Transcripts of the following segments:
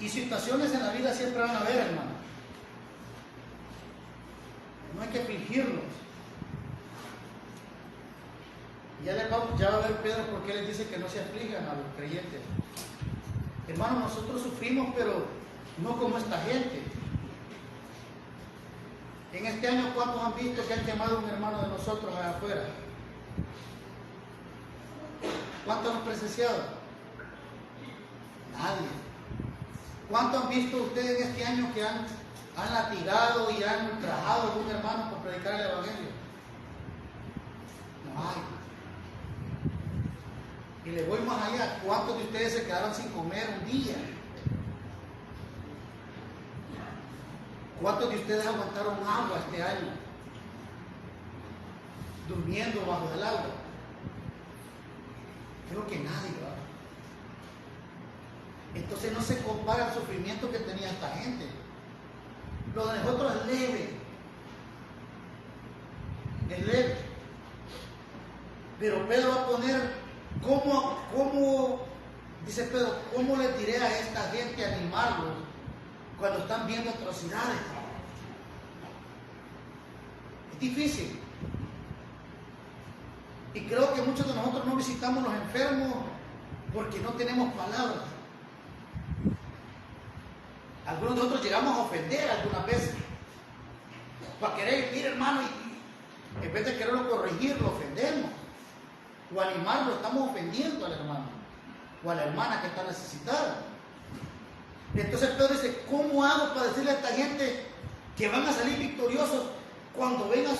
Y situaciones en la vida siempre van a haber, hermano. No hay que fingirlos. Ya va a ver Pedro por qué les dice que no se aflijan a los creyentes. Hermano, nosotros sufrimos, pero no como esta gente. En este año, ¿cuántos han visto que han quemado a un hermano de nosotros allá afuera? ¿Cuántos han presenciado? Nadie. ¿Cuántos han visto ustedes en este año que han latigado y han ultrajado a un hermano por predicar el Evangelio? No hay. Y le voy más allá. ¿Cuántos de ustedes se quedaron sin comer un día? ¿Cuántos de ustedes aguantaron agua este año? Durmiendo bajo el agua. Creo que nadie, ¿verdad? Entonces no se compara el sufrimiento que tenía esta gente. Lo de nosotros es leve. Es leve. Pero Pedro va a poner, ¿cómo dice Pedro, cómo les diré a esta gente animarlos cuando están viendo atrocidades? Es difícil. Y creo que muchos de nosotros no visitamos a los enfermos porque no tenemos palabras. Algunos de nosotros llegamos a ofender algunas veces. Para querer, mire hermano, y en vez de quererlo corregir, lo ofendemos. O animarlo, estamos ofendiendo al hermano o a la hermana que está necesitada. Entonces Pedro dice, ¿cómo hago para decirle a esta gente que van a salir victoriosos cuando ven a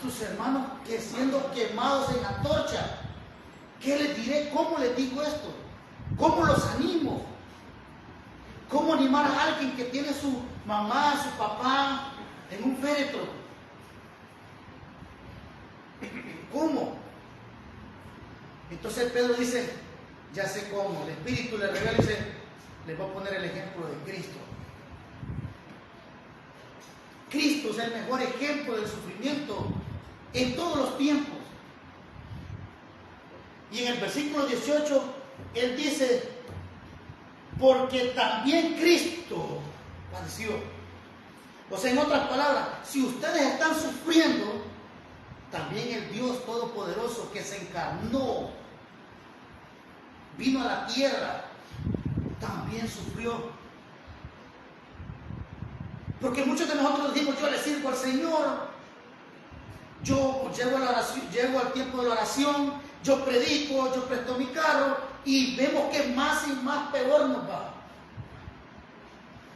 sus hermanos que siendo quemados en antorcha? ¿Qué les diré? ¿Cómo les digo esto? ¿Cómo los animo? ¿Cómo animar a alguien que tiene su mamá, su papá en un féretro? ¿Cómo? Entonces Pedro dice, ya sé cómo. El Espíritu le revela y dice, les voy a poner el ejemplo de Cristo. Cristo es el mejor ejemplo del sufrimiento en todos los tiempos. Y en el versículo 18, él dice, porque también Cristo padeció. O sea, en otras palabras, si ustedes están sufriendo, también el Dios Todopoderoso que se encarnó, vino a la tierra, también sufrió. Porque muchos de nosotros decimos, yo le sirvo al Señor, yo llego al tiempo de la oración, yo predico, yo presto mi carro, y vemos que más y más peor nos va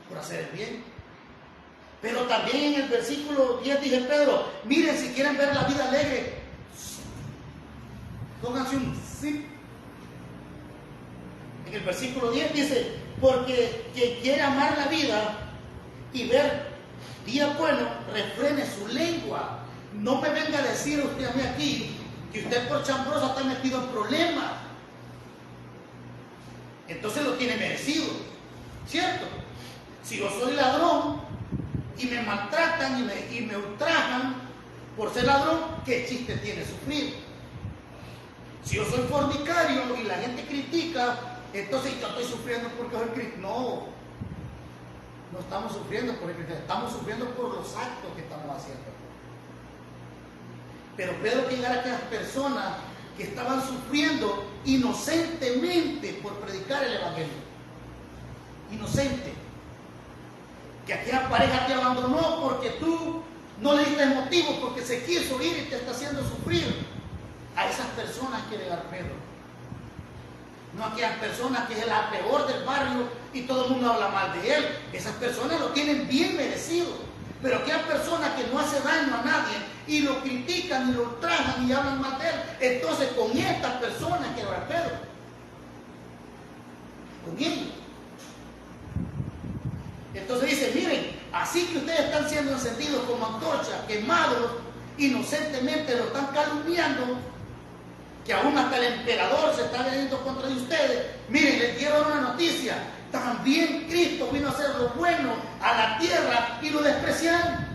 por hacer el bien. Pero también en el versículo 10 dice Pedro, miren, si quieren ver la vida alegre, pónganse un sí. En el versículo 10 dice, porque quien quiere amar la vida y ver día bueno, refrene su lengua. No me venga a decir usted a mí aquí que usted por chambroso está metido en problemas. Entonces lo tiene merecido, ¿cierto? Si yo soy ladrón y me maltratan y me ultrajan por ser ladrón, ¿qué chiste tiene sufrir? Si yo soy fornicario y la gente critica, entonces yo estoy sufriendo porque soy cristiano. No estamos sufriendo por el cristiano, estamos sufriendo por los actos que estamos haciendo. Pero Pedro quiere llegar a aquellas personas que estaban sufriendo inocentemente por predicar el Evangelio. Inocente. Que aquella pareja te abandonó porque tú no le diste motivo, porque se quiso ir y te está haciendo sufrir. A esas personas quiere llegar Pedro. No a aquellas personas que es la peor del barrio y todo el mundo habla mal de él. Esas personas lo tienen bien merecido. Pero aquellas personas que no hace daño a nadie y lo critican y lo ultrajan y hablan mal de él, entonces con estas personas quiere llegar Pedro. Con ellos. Entonces dice, miren, así que ustedes están siendo encendidos como antorchas, quemados, inocentemente lo están calumniando, que aún hasta el emperador se está veniendo contra de ustedes. Miren, les dieron una noticia, también Cristo vino a hacer lo bueno a la tierra y lo despreciaron.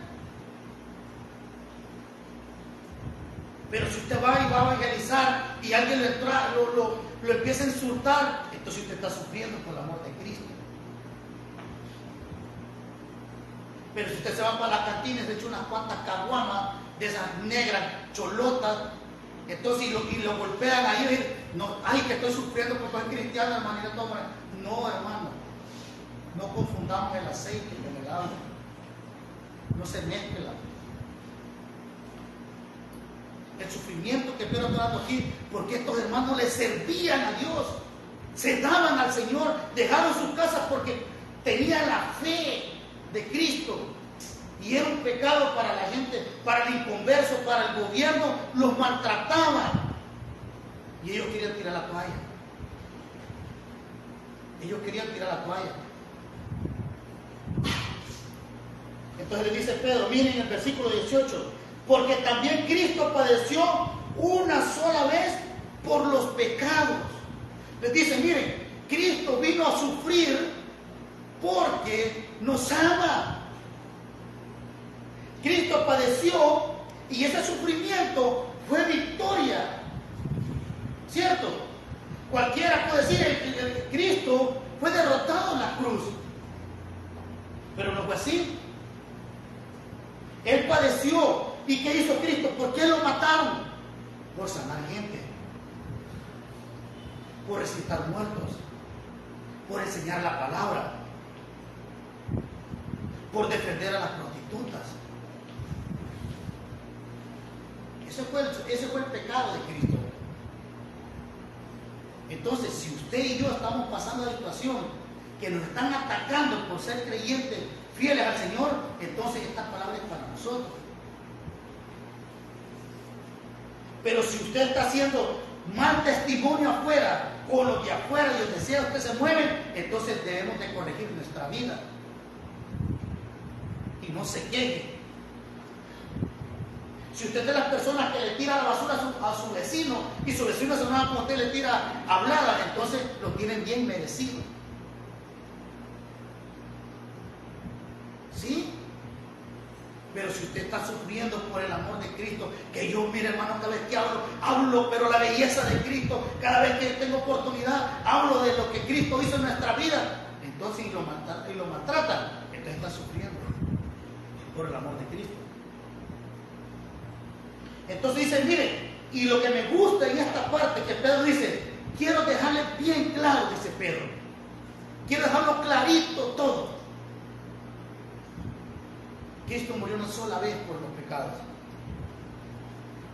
Pero si usted va y va a evangelizar y alguien lo empieza a insultar, entonces usted está sufriendo por el amor de Cristo. Pero si usted se va para la cantina y se echa unas cuantas caguamas de esas negras cholotas, entonces y lo golpean ahí, no, ay, que estoy sufriendo porque soy cristiano, hermano. No, hermano, no confundamos el aceite con el agua, no se mezcla. El sufrimiento que Pedro está dando aquí, porque estos hermanos le servían a Dios, se daban al Señor, dejaron sus casas porque tenían la fe de Cristo. Y era un pecado para la gente, para el inconverso, para el gobierno, los maltrataban. Y ellos querían tirar la toalla. Ellos querían tirar la toalla. Entonces le dice Pedro, miren el versículo 18, porque también Cristo padeció una sola vez por los pecados. Les dice, miren, Cristo vino a sufrir porque nos ama. Cristo padeció y ese sufrimiento fue victoria, ¿cierto? Cualquiera puede decir, Cristo fue derrotado en la cruz, pero no fue así. Él padeció. ¿Y qué hizo Cristo? ¿Por qué lo mataron? Por sanar gente, por resucitar muertos, por enseñar la palabra, por defender a las prostitutas. Ese fue el pecado de Cristo. Entonces, si usted y yo estamos pasando la situación que nos están atacando por ser creyentes fieles al Señor, entonces esta palabra es para nosotros. Pero si usted está haciendo mal testimonio afuera, con los de afuera y donde sea usted se mueve, entonces debemos de corregir nuestra vida. Y no se queje. Si usted es de las personas que le tira la basura a su vecino y su vecino se enoja como usted le tira hablada, entonces lo tienen bien merecido. ¿Sí? Pero si usted está sufriendo por el amor de Cristo, que yo, mire hermano, cada vez que hablo, pero la belleza de Cristo, cada vez que tengo oportunidad, hablo de lo que Cristo hizo en nuestra vida, entonces y lo maltratan, entonces está sufriendo por el amor de Cristo. Entonces dice, mire, y lo que me gusta en esta parte que Pedro dice, quiero dejarle bien claro, dice Pedro, quiero dejarlo clarito todo. Cristo murió una sola vez por los pecados.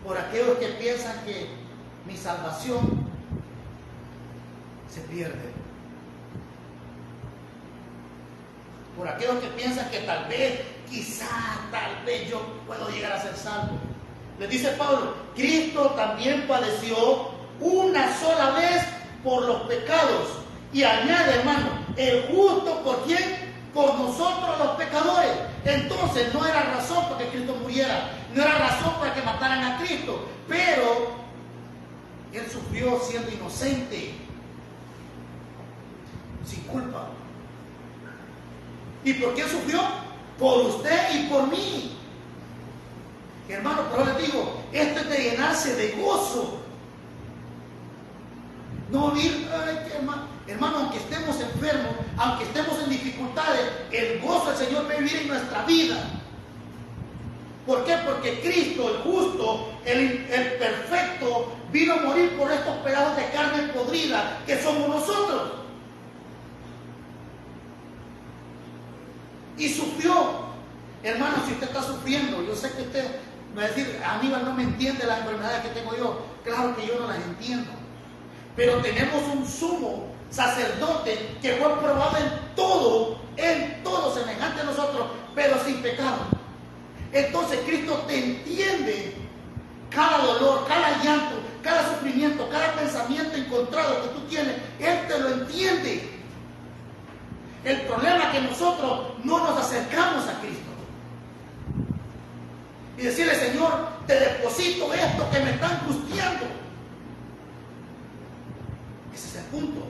Por aquellos que piensan que mi salvación se pierde. Por aquellos que piensan que tal vez, tal vez yo puedo llegar a ser salvo. Les dice Pablo, Cristo también padeció una sola vez por los pecados. Y añade, hermano, el justo por quién? Por nosotros los pecadores. Entonces no era razón para que Cristo muriera, no era razón para que mataran a Cristo, pero Él sufrió siendo inocente, sin culpa. ¿Y por qué sufrió? Por usted y por mí. Hermano, pero les digo, esto es de llenarse de gozo. No vivir, hermano, aunque estemos enfermos, aunque estemos en dificultades, el gozo del Señor va a vivir en nuestra vida. ¿Por qué? Porque Cristo, el justo, el perfecto, vino a morir por estos pedazos de carne podrida que somos nosotros. Y sufrió. Hermano, si usted está sufriendo, yo sé que usted va a decir, Aníbal no me entiende las enfermedades que tengo yo. Claro que yo no las entiendo. Pero tenemos un sumo sacerdote que fue probado en todo semejante a nosotros, pero sin pecado. Entonces Cristo te entiende cada dolor, cada llanto, cada sufrimiento, cada pensamiento encontrado que tú tienes. Él te lo entiende. El problema es que nosotros no nos acercamos a Cristo. Y decirle, Señor, te deposito esto que me está angustiando. Ese es el punto.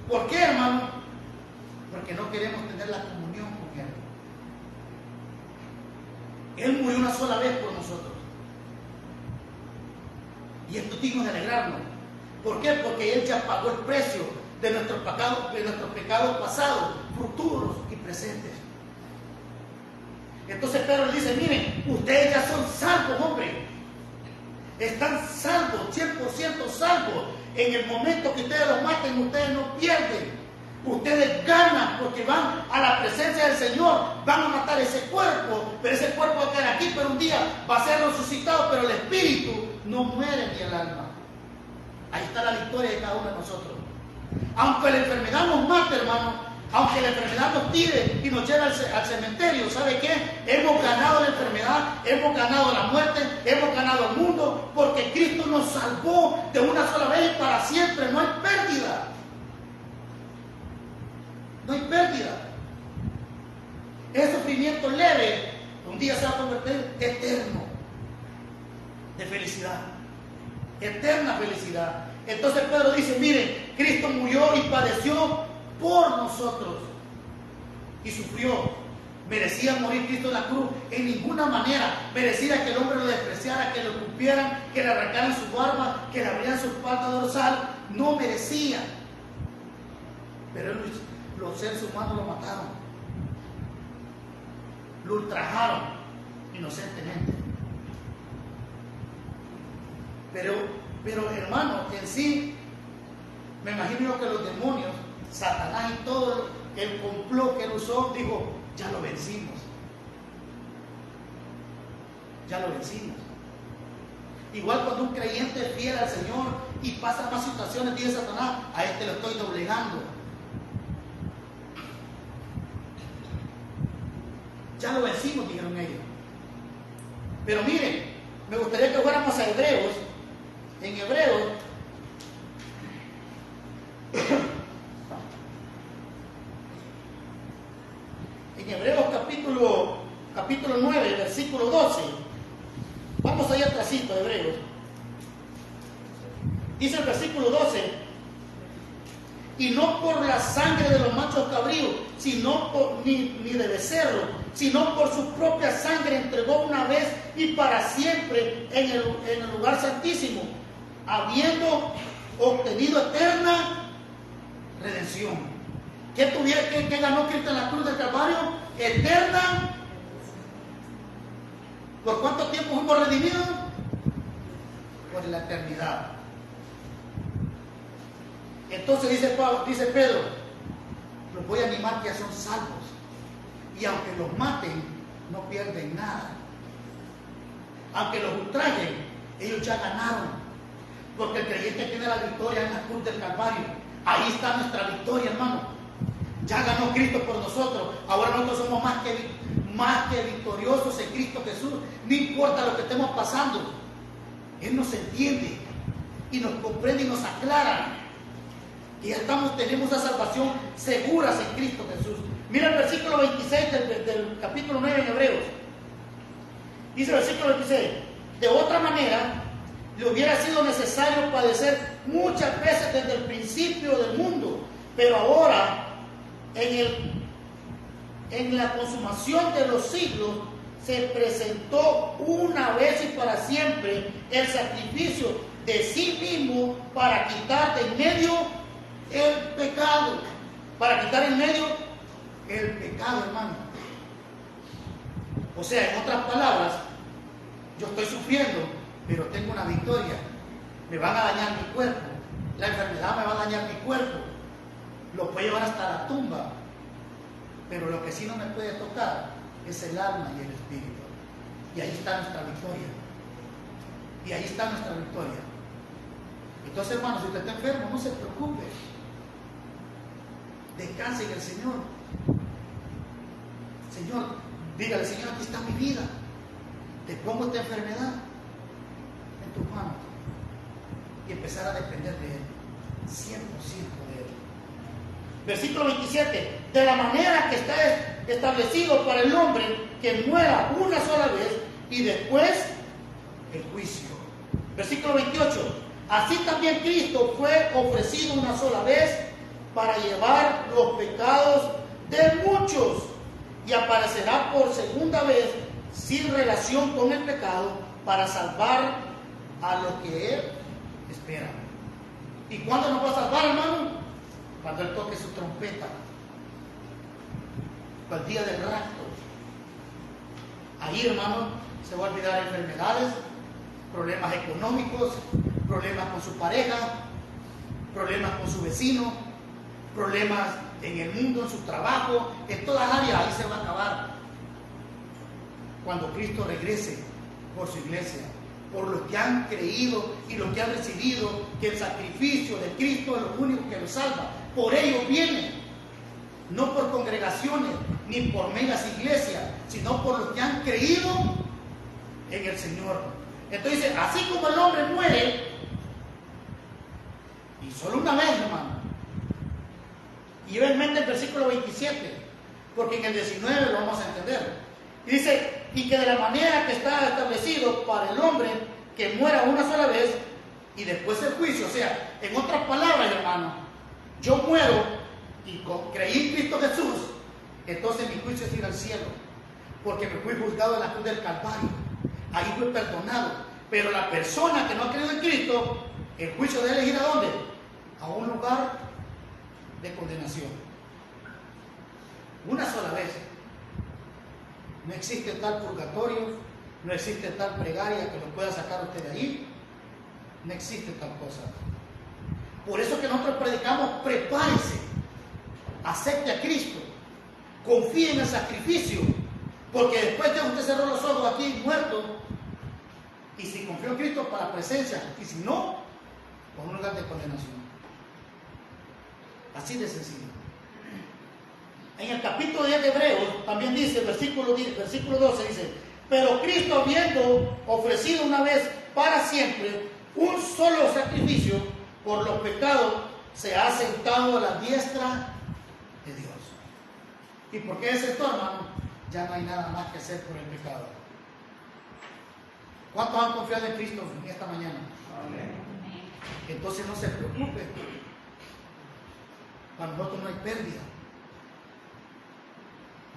¿Por qué, hermano? Porque no queremos tener la comunión con Él. Él murió una sola vez por nosotros. Y esto es digno de alegrarnos. ¿Por qué? Porque Él ya pagó el precio de nuestros pecados pasados, futuros y presentes. Entonces Pedro le dice, miren, ustedes ya son salvos, hombre. Están salvos, 100% salvos. En el momento que ustedes los maten, ustedes no pierden. Ustedes ganan porque van a la presencia del Señor. Van a matar ese cuerpo, pero ese cuerpo va a quedar aquí, pero un día va a ser resucitado, pero el espíritu no muere ni el alma. Ahí está la victoria de cada uno de nosotros. Aunque la enfermedad nos mate, hermano, aunque la enfermedad nos tire y nos lleve al cementerio, ¿sabe qué? Hemos ganado la enfermedad, hemos ganado la muerte, hemos ganado el mundo, porque Cristo nos salvó de una sola vez y para siempre. No hay pérdida. No hay pérdida. Ese sufrimiento leve un día se va a convertir eterno de felicidad, eterna felicidad. Entonces Pedro dice, miren, Cristo murió y padeció por nosotros y sufrió. ¿Merecía morir Cristo en la cruz? En ninguna manera. ¿Merecía que el hombre lo despreciara, que lo escupieran, que le arrancaran su barba, que le abrieran su espalda dorsal? No merecía. Pero los seres humanos lo mataron, lo ultrajaron inocentemente. Pero hermano, en sí, me imagino que los demonios, Satanás y todo el complot que él usó, dijo, ya lo vencimos. Ya lo vencimos. Igual cuando un creyente es fiel al Señor y pasa más situaciones, dice Satanás, a este lo estoy doblegando. Ya lo vencimos, dijeron ellos. Pero miren, me gustaría que fuéramos a Hebreos. En Hebreos, capítulo 9, versículo 12. Vamos allá atrásito, Hebreos. Dice el versículo 12, y no por la sangre de los machos cabríos, sino ni de becerro, sino por su propia sangre entregó una vez y para siempre en el lugar santísimo, habiendo obtenido eterna redención. ¿Qué ganó Cristo en la cruz del Calvario? Eterna. ¿Por cuánto tiempo fuimos redimidos? Por la eternidad. Entonces dice Pedro, los voy a animar que ya son salvos. Y aunque los maten, no pierden nada. Aunque los ultrajen, ellos ya ganaron. Porque el creyente tiene la victoria en la cruz del Calvario. Ahí está nuestra victoria, hermano. Ya ganó Cristo por nosotros. Ahora nosotros somos más que victoriosos en Cristo Jesús. No importa lo que estemos pasando. Él nos entiende y nos comprende y nos aclara. Y ya tenemos esa salvación seguras en Cristo Jesús. Mira el versículo 26 del capítulo 9 en Hebreos. Dice el versículo 26. De otra manera, le hubiera sido necesario padecer muchas veces desde el principio del mundo. Pero ahora, en la consumación de los siglos, se presentó una vez y para siempre el sacrificio de sí mismo para quitar de en medio el pecado. Para quitar en medio el pecado, hermano. O sea, en otras palabras, yo estoy sufriendo, pero tengo una victoria. Me van a dañar mi cuerpo. La enfermedad me va a dañar mi cuerpo. Lo puede llevar hasta la tumba. Pero lo que sí no me puede tocar es el alma y el espíritu. Y ahí está nuestra victoria. Y ahí está nuestra victoria. Entonces, hermano, si usted está enfermo, no se preocupe. Descanse en el Señor. Señor, dígale, Señor, aquí está mi vida. Te pongo esta enfermedad en tus manos. Y empezar a depender de Él. 100% de Él. Versículo 27. De la manera que está establecido para el hombre que muera una sola vez y después el juicio. Versículo 28. Así también Cristo fue ofrecido una sola vez para llevar los pecados de muchos y aparecerá por segunda vez sin relación con el pecado para salvar a los que Él espera. ¿Y cuándo nos va a salvar, hermano? Cuando Él toque su trompeta. Para el día del rapto. Ahí, hermano, se va a olvidar enfermedades, problemas económicos, problemas con su pareja, problemas con su vecino, problemas en el mundo, en su trabajo, en todas las áreas. Ahí se va a acabar. Cuando Cristo regrese por su iglesia, por los que han creído y los que han recibido que el sacrificio de Cristo es lo único que los salva. Por ellos vienen, no por congregaciones ni por megas iglesias, sino por los que han creído en el Señor. Entonces, así como el hombre muere, y solo una vez, hermano, y lleva en mente el versículo 27, porque en el 19 lo vamos a entender. Y dice, y que de la manera que está establecido para el hombre que muera una sola vez y después el juicio. O sea, en otras palabras, hermano, yo muero y creí en Cristo Jesús, entonces mi juicio es ir al cielo, porque me fui juzgado en la cruz del Calvario. Ahí fui perdonado. Pero la persona que no ha creído en Cristo, el juicio de él es ir a dónde? A un lugar de condenación. Una sola vez. No existe tal purgatorio, no existe tal plegaria que lo pueda sacar usted de ahí. No existe tal cosa. Por eso que nosotros predicamos, prepárese, acepte a Cristo, confíe en el sacrificio, porque después de usted cerró los ojos aquí muerto, y si confió en Cristo para la presencia, y si no, por un lugar de condenación. Así de sencillo. En el capítulo 10 de Hebreos también dice, versículo 12 dice, pero Cristo, habiendo ofrecido una vez para siempre un solo sacrificio por los pecados, se ha sentado a la diestra de Dios. ¿Y por qué es esto, hermano? Ya no hay nada más que hacer por el pecado. ¿Cuántos han confiado en Cristo en esta mañana? Amén. Entonces no se preocupe. Para nosotros no hay pérdida.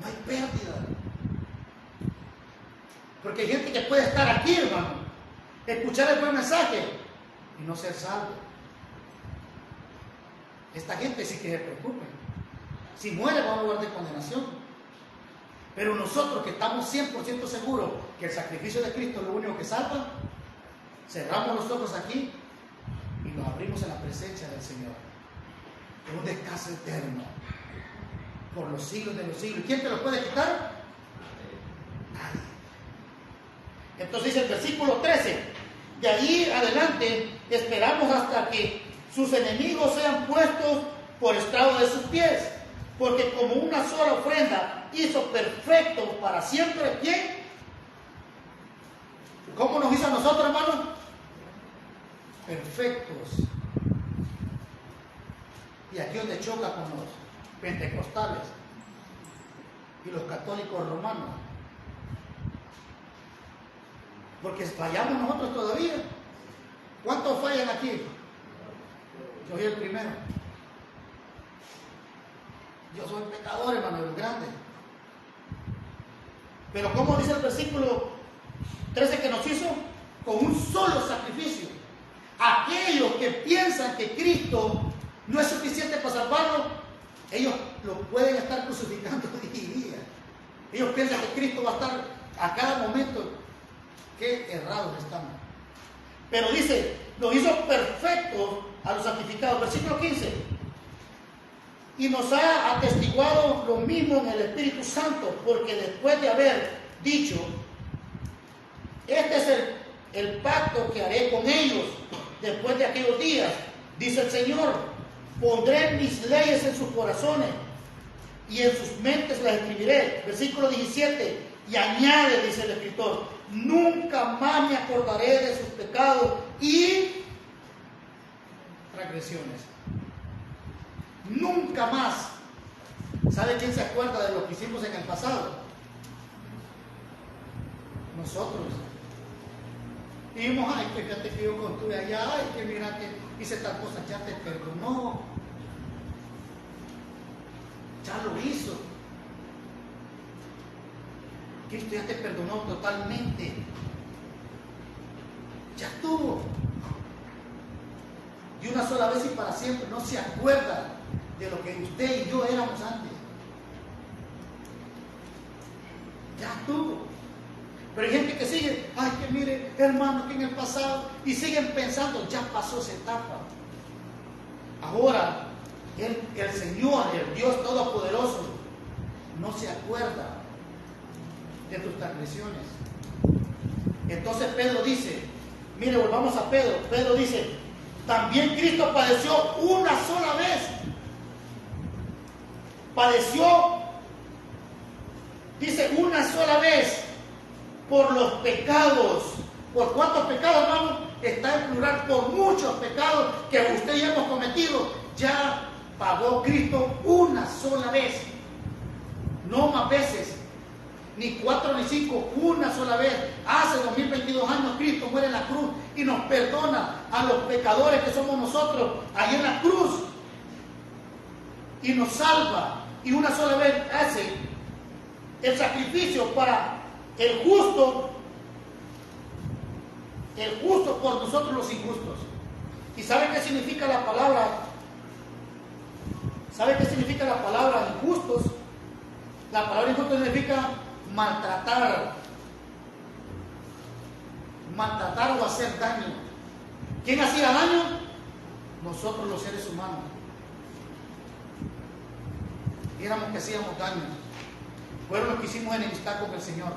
No hay pérdida. Porque hay gente que puede estar aquí, hermano, escuchar el buen mensaje y no ser salvo. Esta gente sí que se preocupe. Si muere va a un lugar de condenación. Pero nosotros que estamos 100% seguros que el sacrificio de Cristo es lo único que salva, cerramos los ojos aquí y nos abrimos en la presencia del Señor. Es un descanso eterno por los siglos de los siglos. ¿Quién te lo puede quitar? Nadie. Entonces dice el versículo 13, de allí adelante esperamos hasta que sus enemigos sean puestos por estrado de sus pies, porque como una sola ofrenda hizo perfectos para siempre. ¿Quién? ¿Cómo nos hizo a nosotros, hermano? Perfectos. Y aquí donde choca con los pentecostales y los católicos romanos, porque fallamos nosotros todavía. ¿Cuántos fallan aquí? Yo soy el primero. Yo soy pecador, hermano, el grande. Pero ¿cómo dice el versículo 13 que nos hizo? Con un solo sacrificio. Aquellos que piensan que Cristo no es suficiente para salvarlo, ellos lo pueden estar crucificando día y día. Ellos piensan que Cristo va a estar a cada momento. Qué errados estamos. Pero dice, los hizo perfectos a los santificados. Versículo 15. Y nos ha atestiguado lo mismo en el Espíritu Santo, porque después de haber dicho, este es el pacto que haré con ellos después de aquellos días, dice el Señor, pondré mis leyes en sus corazones y en sus mentes las escribiré. Versículo 17, y añade, dice el escritor, nunca más me acordaré de sus pecados y transgresiones. Nunca más. ¿Sabe quién se acuerda de lo que hicimos en el pasado? Nosotros. Dijimos, ay, que fíjate que yo contuve allá, ay, que mira que hice tal cosa, ya te perdonó. Ya lo hizo. Cristo ya te perdonó totalmente. Ya estuvo. Y una sola vez y para siempre. No se acuerda de lo que usted y yo éramos antes. Ya estuvo. Pero hay gente que sigue, ay, que mire, hermano, que en el pasado, y siguen pensando, ya pasó esa etapa. Ahora, el Señor, el Dios Todopoderoso, no se acuerda de tus transgresiones. Entonces Pedro dice, mire, volvamos a Pedro. Pedro dice, también Cristo padeció una sola vez. Padeció, dice, una sola vez por los pecados. ¿Por cuántos pecados, hermano? Está en plural, por muchos pecados que usted y yo hemos cometido. Ya pagó Cristo una sola vez. No más veces. Ni 4 ni 5, una sola vez. Hace 2022 años Cristo muere en la cruz y nos perdona a los pecadores que somos nosotros ahí en la cruz. Y nos salva. Y una sola vez hace el sacrificio para el justo por nosotros los injustos. ¿Y sabe qué significa la palabra? ¿Sabe qué significa la palabra injustos? La palabra injusto significa maltratar o hacer daño. ¿Quién hacía daño? Nosotros los seres humanos. Éramos que hacíamos daño. Fueron los que hicimos enemistad con el Señor.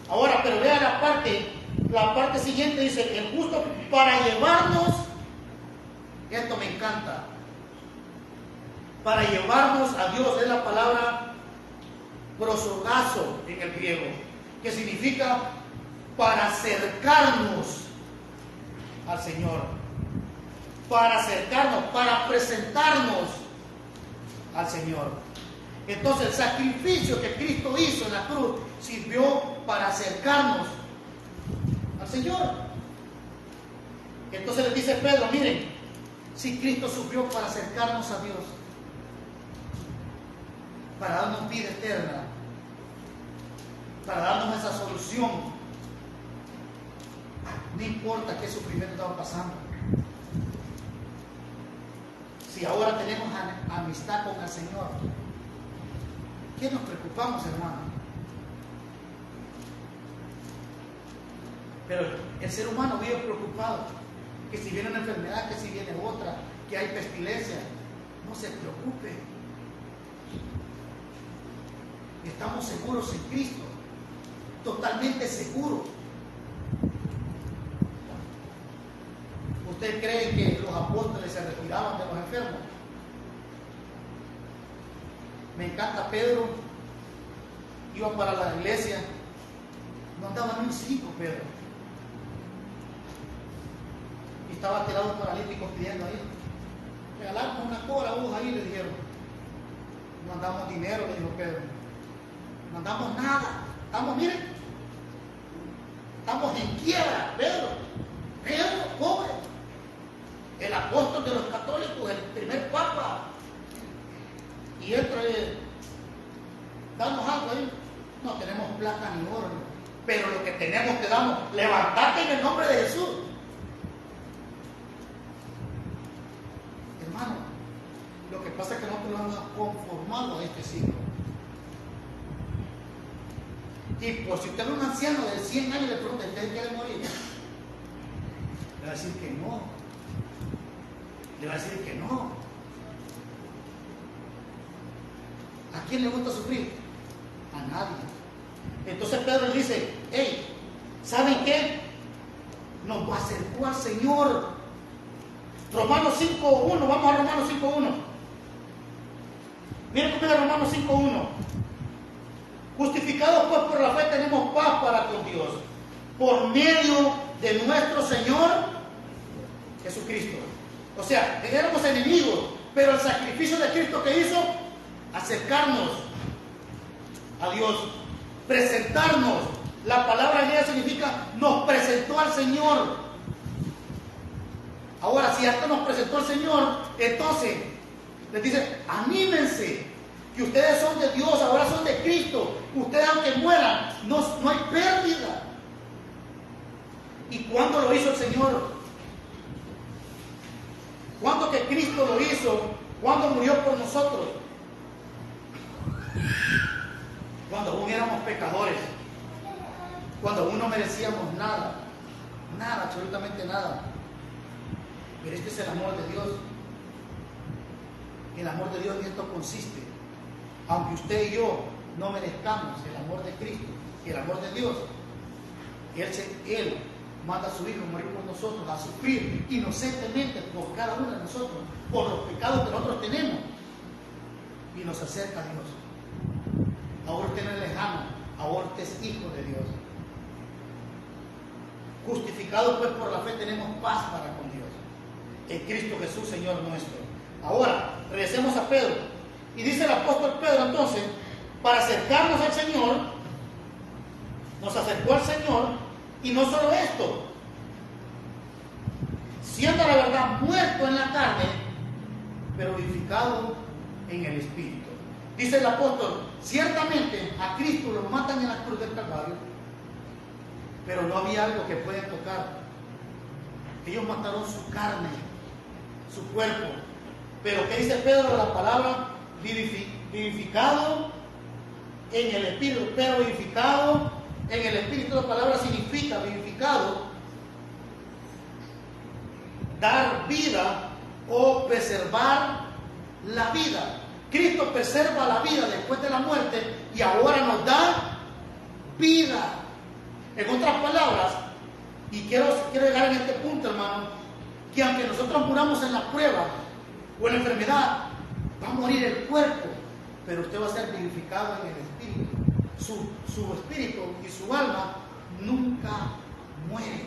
Ahora, pero vea la parte siguiente, dice, el justo para llevarnos, esto me encanta, para llevarnos a Dios, es la palabra prosogazo en el griego, que significa para acercarnos al Señor, para acercarnos, para presentarnos al Señor. Entonces el sacrificio que Cristo hizo en la cruz sirvió para acercarnos al Señor. Entonces les dice Pedro, miren, si Cristo sufrió para acercarnos a Dios, para darnos vida eterna, para darnos esa solución, no importa qué sufrimiento estaba pasando. Si ahora tenemos amistad con el Señor, ¿qué nos preocupamos, hermano? Pero el ser humano vive preocupado, que si viene una enfermedad, que si viene otra, que hay pestilencia. No se preocupe. Estamos seguros en Cristo, totalmente seguros. ¿Usted cree que los apóstoles se retiraban de los enfermos? Me encanta Pedro, iba para la iglesia, no andaba ni un 5 Pedro, y estaba tirado paralítico pidiendo ahí, regalarnos una cobra, ahí le dijeron, no andamos dinero, le dijo Pedro, no andamos nada, miren, estamos en quiebra, Pedro, pobre, el apóstol de los católicos, el primer papa. Y él trae, damos algo ahí. No tenemos plata ni oro, pero lo que tenemos te damos. Levantate en el nombre de Jesús. Hermano, lo que pasa es que nosotros nos hemos conformado a este siglo. Y por si usted es un anciano de 100 años le pregunta, ¿usted quiere morir? Le va a decir que no. Le va a decir que no. ¿A quién le gusta sufrir? A nadie. Entonces Pedro le dice, hey, ¿saben qué? Nos acercó al Señor. Romanos 5.1, vamos a Romanos 5.1. Miren conmigo Romanos 5.1. Justificados pues por la fe tenemos paz para con Dios, por medio de nuestro Señor Jesucristo. O sea, éramos enemigos, pero el sacrificio de Cristo que hizo, acercarnos a Dios, presentarnos. La palabra griega significa nos presentó al Señor. Ahora, si hasta nos presentó al Señor, entonces les dice, anímense, que ustedes son de Dios, ahora son de Cristo. Ustedes aunque mueran, no hay pérdida. ¿Y cuándo lo hizo el Señor? ¿Cuánto que Cristo lo hizo? ¿Cuándo murió por nosotros? Cuando aún éramos pecadores, cuando aún no merecíamos nada, nada, absolutamente nada. Pero este es el amor de Dios. El amor de Dios en esto consiste. Aunque usted y yo no merezcamos el amor de Cristo y el amor de Dios, Él manda a su Hijo a morir por nosotros, a sufrir inocentemente por cada uno de nosotros, por los pecados que nosotros tenemos, y nos acerca a Dios. Ahora usted no es lejano, ahora usted es hijo de Dios. Justificados pues por la fe tenemos paz para con Dios, en Cristo Jesús, Señor nuestro. Ahora, regresemos a Pedro. Y dice el apóstol Pedro entonces, para acercarnos al Señor, nos acercó al Señor, y no solo esto, siendo la verdad muerto en la carne, pero vivificado en el Espíritu. Dice el apóstol, ciertamente a Cristo lo matan en la cruz del Calvario, pero no había algo que puedan tocar. Ellos mataron su carne, su cuerpo. Pero ¿qué dice Pedro? La palabra vivificado en el Espíritu, pero vivificado en el Espíritu. La palabra significa vivificado, dar vida o preservar la vida. Cristo preserva la vida después de la muerte y ahora nos da vida. En otras palabras, y quiero llegar en este punto, hermano, que aunque nosotros muramos en la prueba o en la enfermedad, va a morir el cuerpo, pero usted va a ser vivificado en el Espíritu. Su espíritu y su alma nunca muere.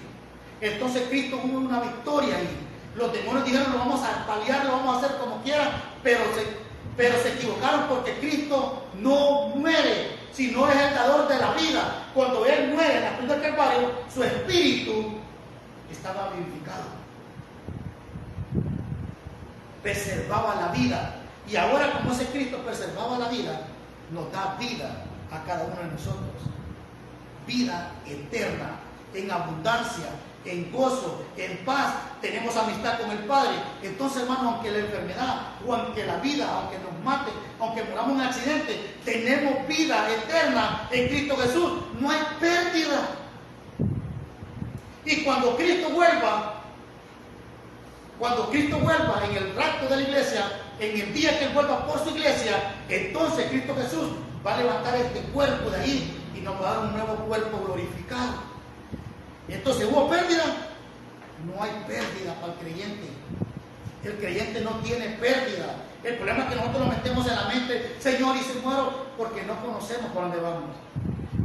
Entonces Cristo hubo una victoria ahí. Los demonios dijeron, lo vamos a paliar, lo vamos a hacer como quiera, pero se equivocaron, porque Cristo no muere, sino es el dador de la vida. Cuando Él muere en la cruz del Calvario, su espíritu estaba vivificado, preservaba la vida. Y ahora, como ese Cristo preservaba la vida, nos da vida a cada uno de nosotros, vida eterna, en abundancia, en gozo, en paz. Tenemos amistad con el Padre. Entonces, hermano, aunque la enfermedad o aunque la vida, aunque nos mate, aunque muramos en un accidente, tenemos vida eterna en Cristo Jesús. No hay pérdida. Y cuando Cristo vuelva en el rapto de la iglesia, en el día que Él vuelva por su iglesia, entonces Cristo Jesús va a levantar este cuerpo de ahí y nos va a dar un nuevo cuerpo glorificado. Entonces, ¿hubo pérdida? No hay pérdida para el creyente. El creyente no tiene pérdida. El problema es que nosotros nos metemos en la mente, Señor, y se muero, porque no conocemos por dónde vamos.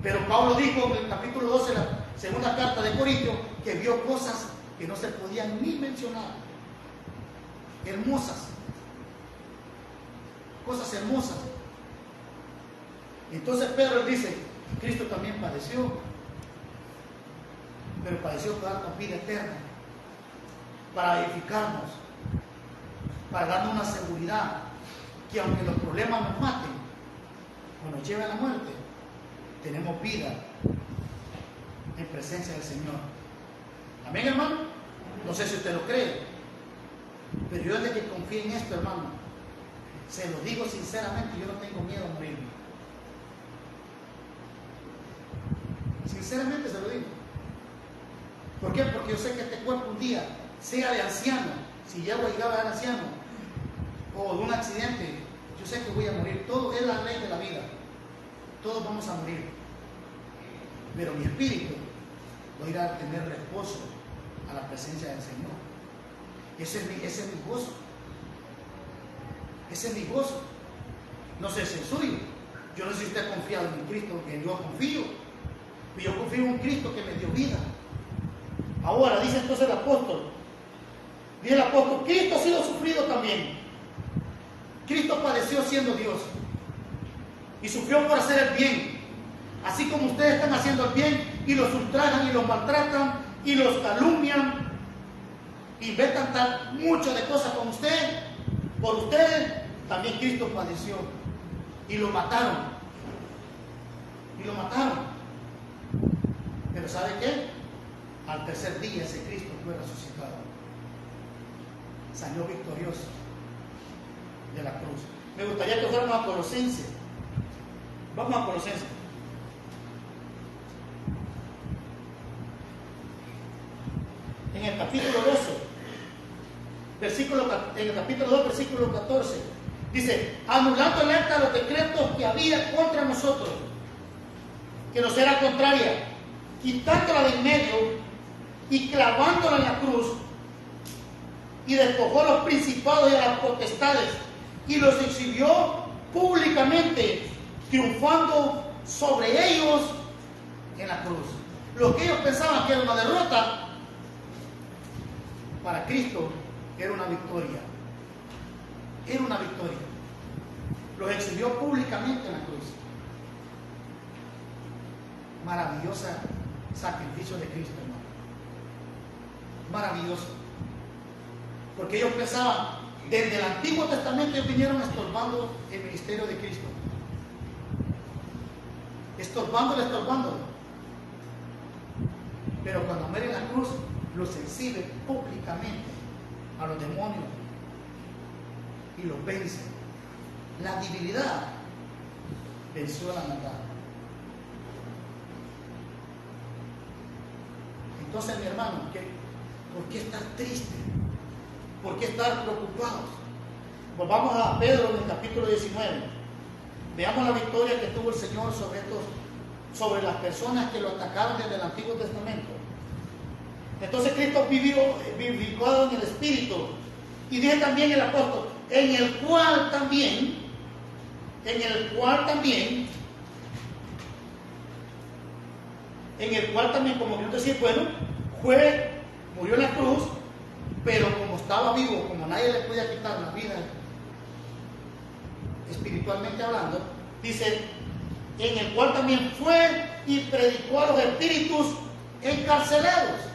Pero Pablo dijo en el capítulo 12 de la segunda carta de Corintios que vio cosas que no se podían ni mencionar. Hermosas. Cosas hermosas. Entonces Pedro dice, Cristo también padeció, pero padeció para darnos vida eterna, para edificarnos, para darnos una seguridad que aunque los problemas nos maten o nos lleven a la muerte, tenemos vida en presencia del Señor. Amén, hermano. No sé si usted lo cree, pero yo desde que confié en esto, hermano, se lo digo sinceramente, yo no tengo miedo a morirme. Sinceramente se lo digo. ¿Por qué? Porque yo sé que este cuerpo un día, sea de anciano, si llego a llegar a ser anciano, o de un accidente, yo sé que voy a morir. Todo es la ley de la vida. Todos vamos a morir. Pero mi espíritu va a ir a tener reposo a la presencia del Señor. Ese es mi gozo. Ese es mi gozo. No sé si es suyo. Yo no sé si usted ha confiado en Cristo, que yo confío. Yo confío en un Cristo que me dio vida. Ahora, dice entonces el apóstol, Cristo ha sido sufrido también. Cristo padeció siendo Dios y sufrió por hacer el bien, así como ustedes están haciendo el bien y los ultrajan y los maltratan y los calumnian, inventan mucho de cosas con usted. Por ustedes también Cristo padeció y lo mataron. Pero ¿sabe qué? Al tercer día ese Cristo fue resucitado. salió victorioso de la cruz. Me gustaría que fuéramos a Colosenses. Vamos a Colosenses. En el capítulo 12, en el capítulo 2, versículo 14, dice: anulando el acta de los decretos que había contra nosotros, que nos era contraria, quitándola de en medio y clavándola en la cruz, y despojó a los principados y a las potestades, y los exhibió públicamente, triunfando sobre ellos en la cruz. Lo que ellos pensaban que era una derrota, para Cristo era una victoria. Era una victoria. Los exhibió públicamente en la cruz. Maravillosa sacrificio de Cristo, hermano. Maravilloso. Porque ellos pensaban, desde el Antiguo Testamento ellos vinieron estorbando el ministerio de Cristo. Estorbándolo. Pero cuando muere en la cruz, los exhibe públicamente a los demonios y los vence. La debilidad venció a la maldad. Entonces, mi hermano, ¿por qué estar triste? ¿Por qué estar preocupados? Volvamos a Pedro en el capítulo 19. Veamos la victoria que tuvo el Señor sobre las personas que lo atacaron desde el Antiguo Testamento. Entonces Cristo vivificado en el Espíritu. Y dice también el apóstol, en el cual también, como quiero decir, bueno, murió en la cruz, pero como estaba vivo, como nadie le podía quitar la vida, espiritualmente hablando, dice, en el cual también fue y predicó a los espíritus encarcelados.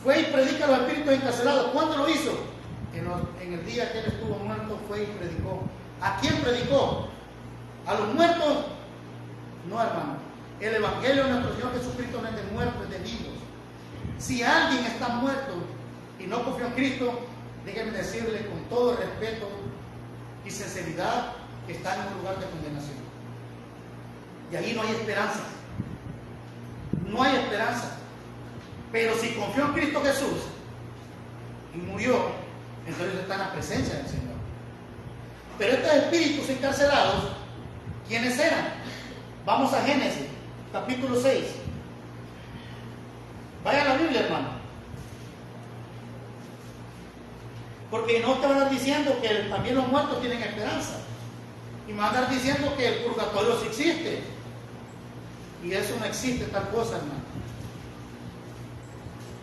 Fue y predica a los espíritus encarcelados. ¿Cuándo lo hizo? En el día que él estuvo muerto, fue y predicó. ¿A quién predicó? ¿A los muertos? No, hermano. El evangelio de nuestro Señor Jesucristo no es de muertos, es de vivos. Si alguien está muerto y no confió en Cristo, déjenme decirle con todo respeto y sinceridad que está en un lugar de condenación. Y ahí no hay esperanza. No hay esperanza. Pero si confió en Cristo Jesús y murió, entonces está en la presencia del Señor. Pero estos espíritus encarcelados, ¿quiénes eran? Vamos a Génesis, capítulo 6. Vaya a la Biblia, hermano. Porque no te van a estar diciendo que también los muertos tienen esperanza. Y me van a estar diciendo que el purgatorio sí existe. Y eso no existe, tal cosa, hermano.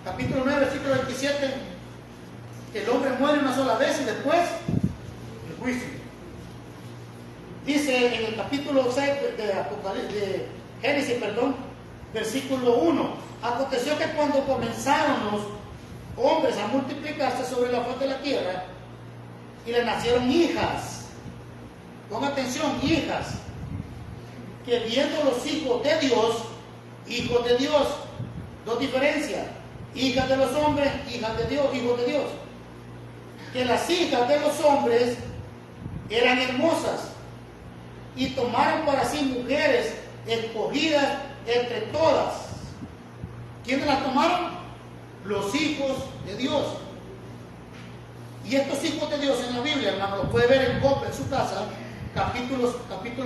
Capítulo 9, versículo 27, que el hombre muere una sola vez y después el juicio. Dice en el capítulo 6 de Génesis, versículo 1, aconteció que cuando comenzaron los hombres a multiplicarse sobre la faz de la tierra y le nacieron hijas, con atención, hijas, que viendo los hijos de Dios, dos diferencias, hijas de los hombres, hijas de Dios, hijos de Dios. Que las hijas de los hombres eran hermosas y tomaron para sí mujeres escogidas entre todas. ¿Quiénes las tomaron? Los hijos de Dios. Y estos hijos de Dios en la Biblia, hermano, lo puede ver en Job, en su casa, capítulo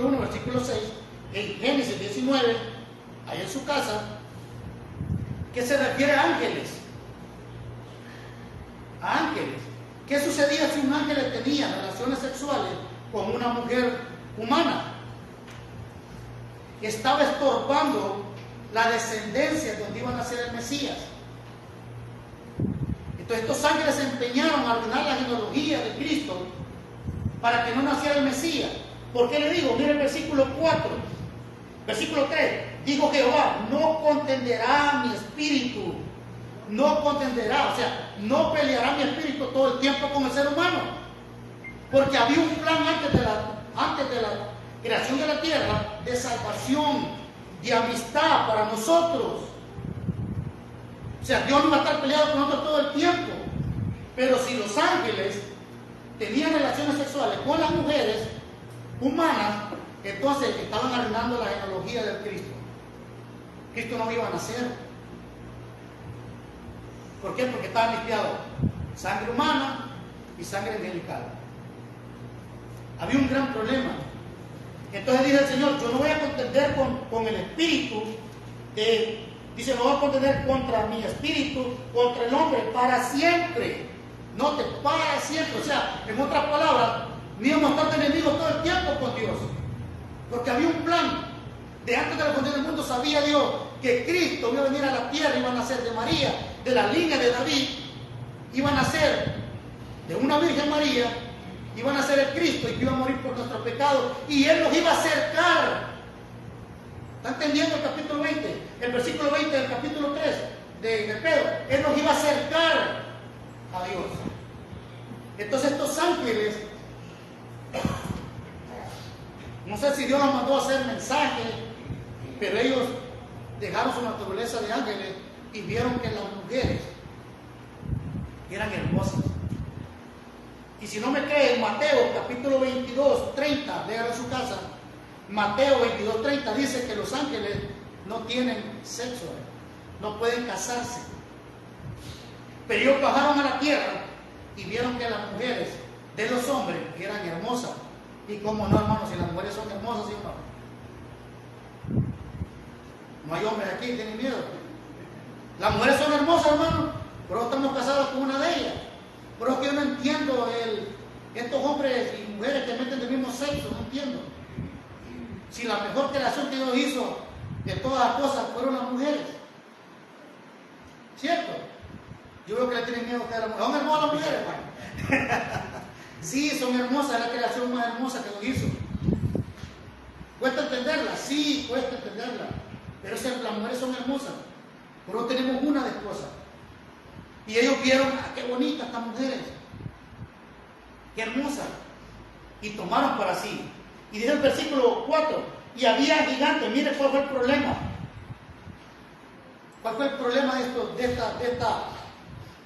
1, versículo 6, en Génesis 19, ahí en su casa, que se refiere a ángeles. A ángeles. ¿Qué sucedía si un ángel tenía relaciones sexuales con una mujer humana? Estaba estorbando la descendencia donde iba a nacer el Mesías. Entonces estos ángeles se empeñaron a arruinar la genealogía de Cristo para que no naciera el Mesías. ¿Por qué le digo? Mire el versículo 4. Versículo 3. Dijo Jehová, no contenderá mi espíritu. No contenderá, o sea, no peleará mi espíritu todo el tiempo con el ser humano. Porque había un plan antes de la creación de la tierra, de salvación, de amistad para nosotros. sea, Dios no iba a estar peleado con nosotros todo el tiempo. Pero si los ángeles tenían relaciones sexuales con las mujeres humanas, entonces estaban arruinando la genealogía del Cristo. Cristo no iba a nacer. ¿Por qué? Porque estaba mezclado sangre humana y sangre angelical. Había un gran problema. Entonces dice el Señor, yo no voy a contender con el espíritu, dice, no voy a contender contra mi espíritu, contra el hombre, para siempre. Note, para siempre. O sea, en otras palabras, no íbamos a estar de enemigos todo el tiempo con Dios. Porque había un plan. De antes de la fundación del mundo sabía Dios que Cristo iba a venir a la tierra, iba a nacer de María, de la línea de David, iba a nacer de una Virgen María, iba a nacer el Cristo y que iba a morir por nuestros pecados y Él nos iba a acercar. ¿Está entendiendo el capítulo 20? El versículo 20 del capítulo 3 de Pedro. Él nos iba a acercar a Dios. Entonces estos ángeles, no sé si Dios los mandó a hacer mensajes, pero ellos dejaron su naturaleza de ángeles y vieron que las mujeres eran hermosas. Y si no me creen, Mateo capítulo 22, 30, léalo en su casa. Mateo 22, 30 dice que los ángeles no tienen sexo, no pueden casarse. Pero ellos bajaron a la tierra y vieron que las mujeres de los hombres eran hermosas. Y cómo no, hermanos, si las mujeres son hermosas, ¿sí o no? No hay hombres aquí que tienen miedo. Las mujeres son hermosas, hermano, pero estamos casados con una de ellas. Pero es que yo no entiendo estos hombres y mujeres que meten del mismo sexo, no entiendo. Si la mejor creación que Dios hizo de todas las cosas fueron las mujeres. ¿Cierto? Yo veo que le tienen miedo a ustedes a las mujeres. ¿Son hermosas las mujeres, hermano? Sí, son hermosas, es la creación más hermosa que Dios hizo. ¿Cuesta entenderla? Sí, cuesta entenderla. Pero las mujeres son hermosas. Pero tenemos una de esposa. Y ellos vieron, qué bonitas estas mujeres. Qué hermosas. Y tomaron para sí. Y dice el versículo 4, y había gigantes. Mire cuál fue el problema. ¿Cuál fue el problema de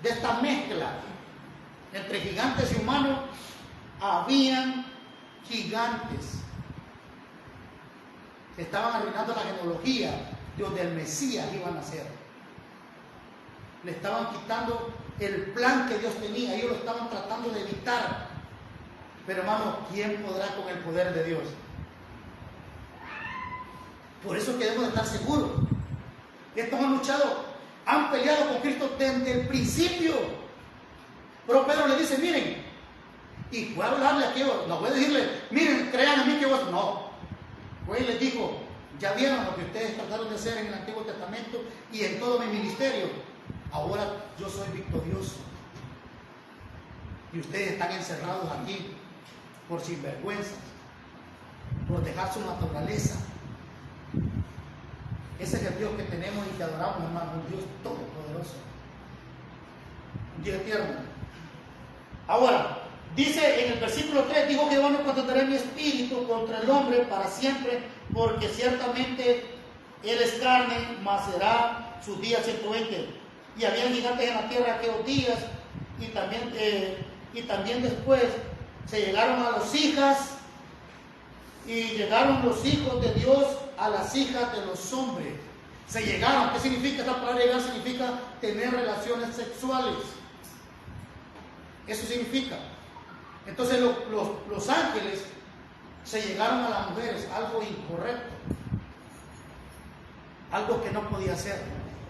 esta mezcla entre gigantes y humanos? Habían gigantes. Estaban arruinando la genealogía de donde el Mesías iba a nacer. Le estaban quitando el plan que Dios tenía. Ellos lo estaban tratando de evitar. Pero hermano, ¿quién podrá con el poder de Dios? Por eso que debemos de estar seguros. Estos han luchado, han peleado con Cristo desde el principio. Pero Pedro le dice, miren, y voy a hablarle aquí, no voy a decirle, miren, crean a mí que vos, no. Pues les dijo, ya vieron lo que ustedes trataron de hacer en el Antiguo Testamento y en todo mi ministerio. Ahora yo soy victorioso. Y ustedes están encerrados aquí por sinvergüenzas, por dejar su naturaleza. Ese es el Dios que tenemos y que adoramos, hermano, un Dios todopoderoso, un Dios eterno. Ahora, dice en el versículo 3, dijo que bueno, contentaré mi espíritu contra el hombre para siempre, porque ciertamente él es carne, mas será sus días 120. Y había gigantes en la tierra aquellos días, y también después se llegaron a las hijas, y llegaron los hijos de Dios a las hijas de los hombres. Se llegaron. ¿Qué significa esta palabra llegar? Significa tener relaciones sexuales. Eso significa. Entonces los ángeles se llegaron a las mujeres, algo incorrecto, algo que no podía ser.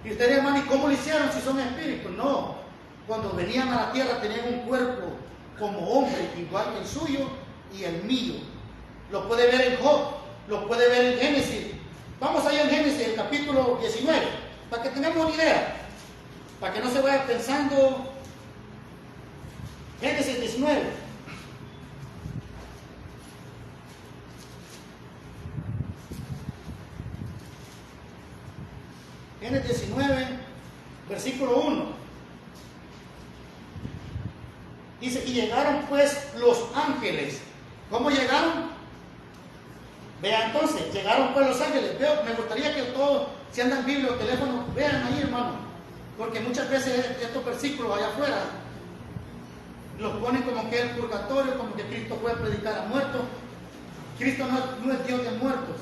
Y ustedes, hermano, ¿y cómo lo hicieron si son espíritus? No, cuando venían a la tierra tenían un cuerpo como hombre, igual que el suyo y el mío. Lo puede ver en Job, lo puede ver en Génesis. Vamos allá en Génesis, el capítulo 19, para que tengamos una idea, para que no se vaya pensando. Génesis 19. Génesis 19, versículo 1. Dice, y llegaron pues los ángeles. ¿Cómo llegaron? Vean entonces, llegaron pues los ángeles. Me gustaría que todos, si andan Biblia o teléfono, vean ahí, hermano. Porque muchas veces estos versículos allá afuera los ponen como que el purgatorio, como que Cristo fue a predicar a muertos. Cristo no es Dios de muertos.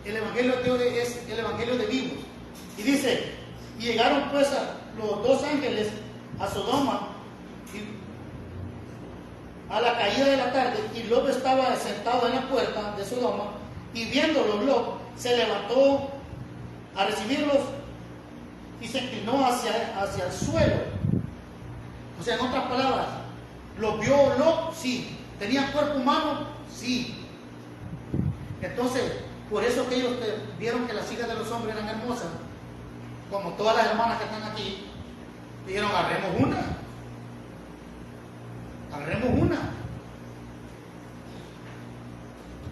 El Evangelio de Dios es el Evangelio de vivos. Y dice, y llegaron pues los dos ángeles a Sodoma a la caída de la tarde, y Lot estaba sentado en la puerta de Sodoma, y viéndolos Lot se levantó a recibirlos y se inclinó hacia el suelo. O sea, en otras palabras, ¿los vio Lot? Sí. ¿Tenían cuerpo humano? Sí. Entonces, por eso que ellos vieron que las hijas de los hombres eran hermosas, como todas las hermanas que están aquí, dijeron, agarremos una. Agarremos una.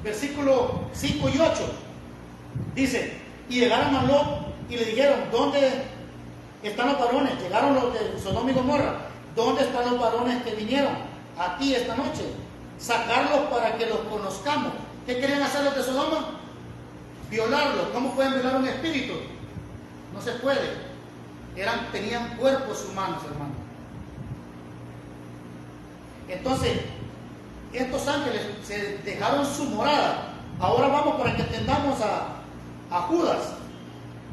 Versículo 5 y 8 dice, y llegaron a Lot y le dijeron, ¿dónde están los varones? Llegaron los de Sodoma y Gomorra. ¿Dónde están los varones que vinieron a ti esta noche? Sacarlos para que los conozcamos. ¿Qué querían hacer los de Sodoma? Violarlos. ¿Cómo pueden violar un espíritu? No se puede. Tenían cuerpos humanos, hermano. Entonces, estos ángeles se dejaron su morada. Ahora vamos para que entendamos a Judas.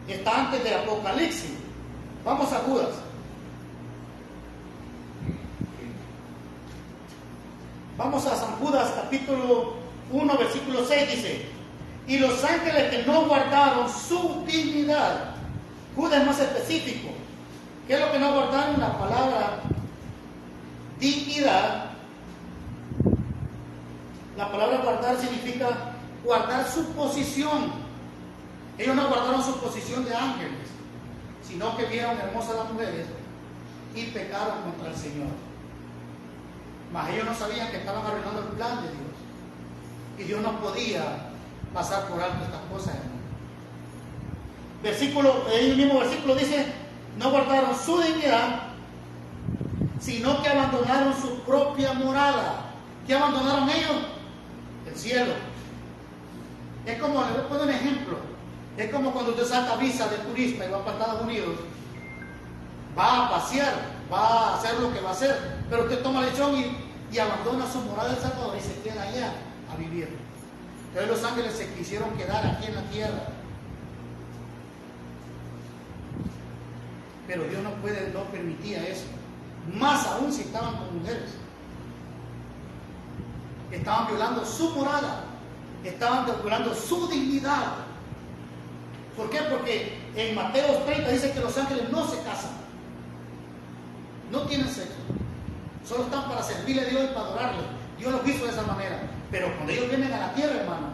Está antes de Apocalipsis. Vamos a Judas. Vamos a San Judas, capítulo 1, versículo 6, dice, y los ángeles que no guardaron su dignidad. Judas es más específico. ¿Qué es lo que no guardaron? La palabra dignidad. La palabra guardar significa guardar su posición. Ellos no guardaron su posición de ángeles, sino que vieron hermosas las mujeres y pecaron contra el Señor. Mas ellos no sabían que estaban arruinando el plan de Dios. Y Dios no podía pasar por alto estas cosas, hermano. El mismo versículo dice, no guardaron su dignidad, sino que abandonaron su propia morada. ¿Qué abandonaron ellos? El cielo. Es como, les voy a poner un ejemplo. Es como cuando usted saca visa de turista y va para Estados Unidos. Va a pasear, va a hacer lo que va a hacer, pero usted toma la decisión y abandona su morada de El Salvador y se queda allá a vivir. Entonces los ángeles se quisieron quedar aquí en la tierra. Pero Dios no permitía eso. Más aún si estaban con mujeres. Estaban violando su morada. Estaban violando su dignidad. ¿Por qué? Porque en Mateo 30 dice que los ángeles no se casan. No tienen sexo. Solo están para servirle a Dios y para adorarle. Dios los hizo de esa manera. Pero cuando ellos vienen a la tierra, hermano,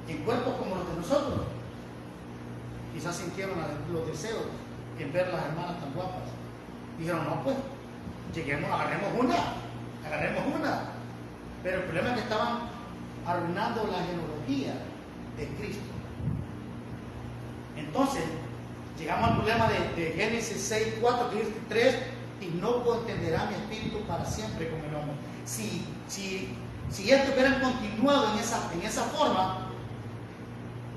en cuerpos como los de nosotros, quizás sintieron los deseos en ver a las hermanas tan guapas. Dijeron, no, pues, lleguemos, agarremos una. Pero el problema es que estaban arruinando la genealogía de Cristo. Entonces, llegamos al problema de Génesis 6, 4, que dice 3, y no contenderá mi espíritu para siempre con el hombre. Si esto hubieran continuado en esa forma,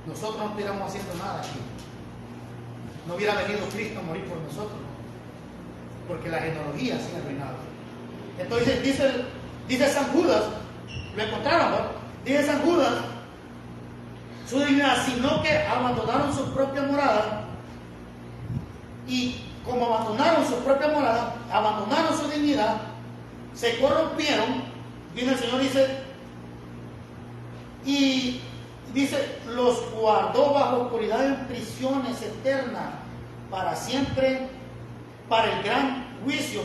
nosotros no estuviéramos haciendo nada aquí. No hubiera venido Cristo a morir por nosotros, porque la genealogía se ha arruinado. Entonces dice San Judas, lo encontraron, ¿no? Dice San Judas, su dignidad, sino que abandonaron su propia morada, y como abandonaron su propia morada, abandonaron su dignidad, se corrompieron. Viene el Señor, dice, los guardó bajo oscuridad en prisiones eternas para siempre, para el gran juicio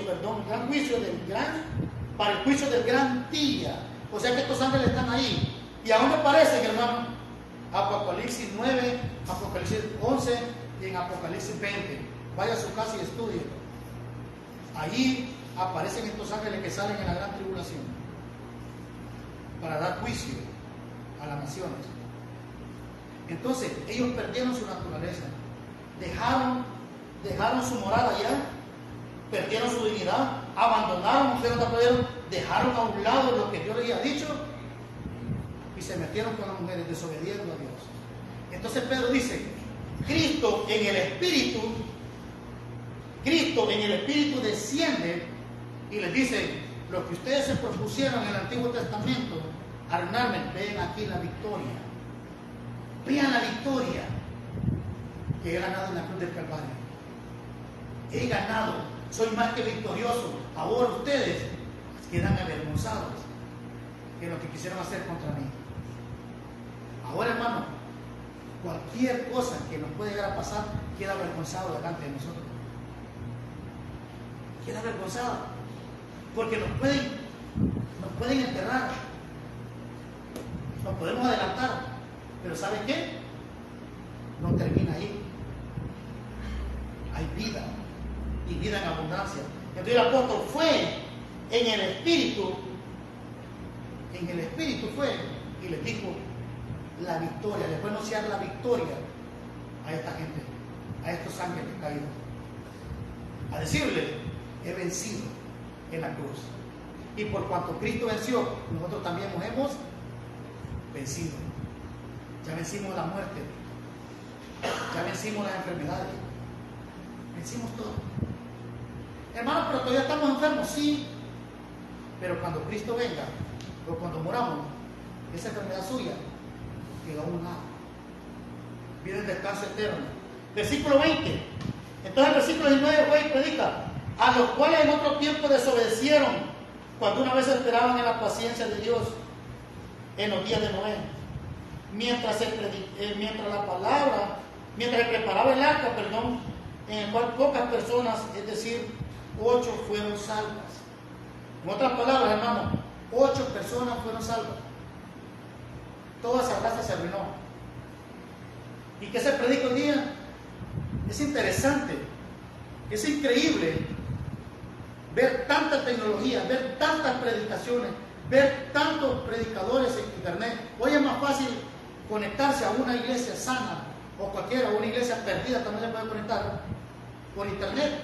para el juicio del gran día. O sea que estos ángeles están ahí. ¿Y a dónde aparecen, hermano? Apocalipsis 9, Apocalipsis 11 y en Apocalipsis 20. Vaya a su casa y estudie. Allí aparecen estos ángeles que salen en la gran tribulación para dar juicio a las naciones. Entonces, ellos perdieron su naturaleza, dejaron su morada allá, perdieron su dignidad, abandonaron, dejaron a un lado lo que Dios les había dicho y se metieron con las mujeres, desobediendo a Dios. Entonces Pedro dice, Cristo en el Espíritu desciende y les dice: lo que ustedes se propusieron en el Antiguo Testamento, arruinarme, ven aquí la victoria. Vean la victoria que he ganado en la cruz del Calvario. He ganado, soy más que victorioso. Ahora ustedes quedan avergonzados de lo que quisieron hacer contra mí. Ahora, hermano, cualquier cosa que nos puede llegar a pasar queda avergonzado delante de nosotros. Queda avergonzado, porque nos pueden enterrar, nos podemos adelantar, pero ¿sabe qué? No termina ahí. Hay vida, y vida en abundancia. Entonces el apóstol fue en el Espíritu fue y les dijo la victoria, les fue a anunciar la victoria a esta gente, a estos ángeles caídos, a decirle: he vencido en la cruz, y por cuanto Cristo venció, nosotros también nos hemos vencido. Ya vencimos la muerte, ya vencimos las enfermedades, vencimos todo. Hermanos, pero todavía estamos enfermos, sí, pero cuando Cristo venga, o cuando moramos, esa enfermedad suya quedó a un lado. Viene el descanso eterno. Versículo 20. Entonces el versículo 19 fue y predica: a los cuales en otro tiempo desobedecieron, cuando una vez esperaban en la paciencia de Dios en los días de Noé, mientras se preparaba el arca, en el cual pocas personas, es decir, 8 fueron salvas. En otras palabras, hermano, 8 personas fueron salvas. Toda esa raza se arruinó. ¿Y qué se predica hoy día? Es interesante, es increíble ver tanta tecnología, ver tantas predicaciones, ver tantos predicadores en internet. Hoy es más fácil conectarse a una iglesia sana o cualquiera, una iglesia perdida también se puede conectar por internet.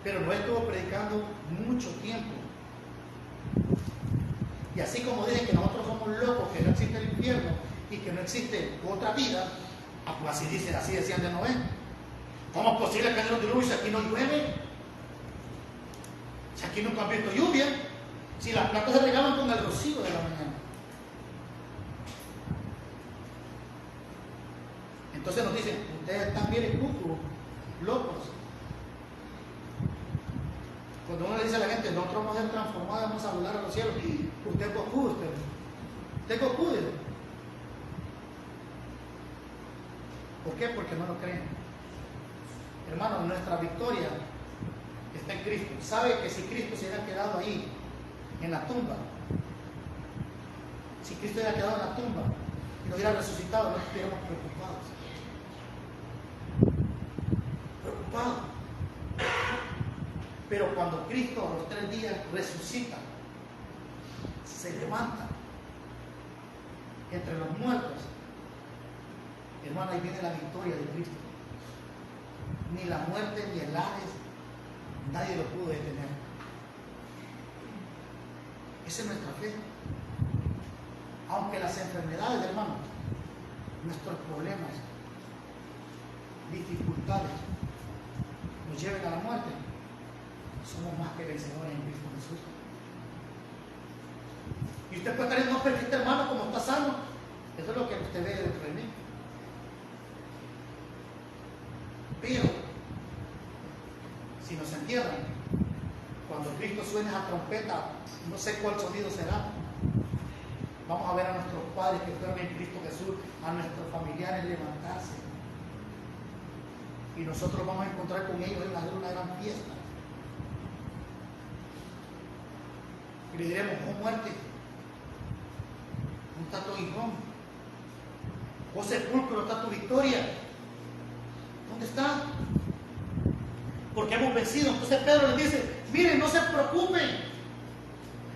Pero no estuvo predicando mucho tiempo. Y así como dicen que nosotros somos locos, que no existe el infierno y que no existe otra vida, pues así dicen, así decían de Noé. ¿Cómo es posible que haya un diluvio si aquí no llueve? Si aquí nunca han visto lluvia, si las plantas se regalan con el rocío de la mañana. Entonces nos dicen: ustedes están bien estúpidos, locos. Cuando uno le dice a la gente: nosotros vamos a ser transformados, vamos a volar a los cielos, usted cocude, usted cocude. ¿Por qué? Porque no lo creen. Hermano, nuestra victoria está en Cristo. ¿Sabe que si Cristo se hubiera quedado ahí, en la tumba, si Cristo hubiera quedado en la tumba y no hubiera resucitado, no estuviéramos preocupados? Pero cuando Cristo a los 3 días resucita, se levanta entre los muertos, hermano, ahí viene la victoria de Cristo. Ni la muerte ni el Hades, nadie lo pudo detener. Esa es nuestra fe. Aunque las enfermedades, hermano, nuestros problemas, dificultades, nos lleven a la muerte, somos más que vencedores en Cristo Jesús. Y usted puede estar: no, pero este hermano, como está sano, eso es lo que usted ve dentro de mí. Pero si nos entierran, cuando Cristo suene esa trompeta, no sé cuál sonido será, vamos a ver a nuestros padres que duermen en Cristo Jesús, a nuestros familiares levantarse, y nosotros vamos a encontrar con ellos en una gran fiesta. Y le diremos: oh muerte, ¿dónde está tu aguijón? Oh sepulcro, ¿dónde está tu victoria? ¿Dónde está? Porque hemos vencido. Entonces Pedro les dice: miren, no se preocupen,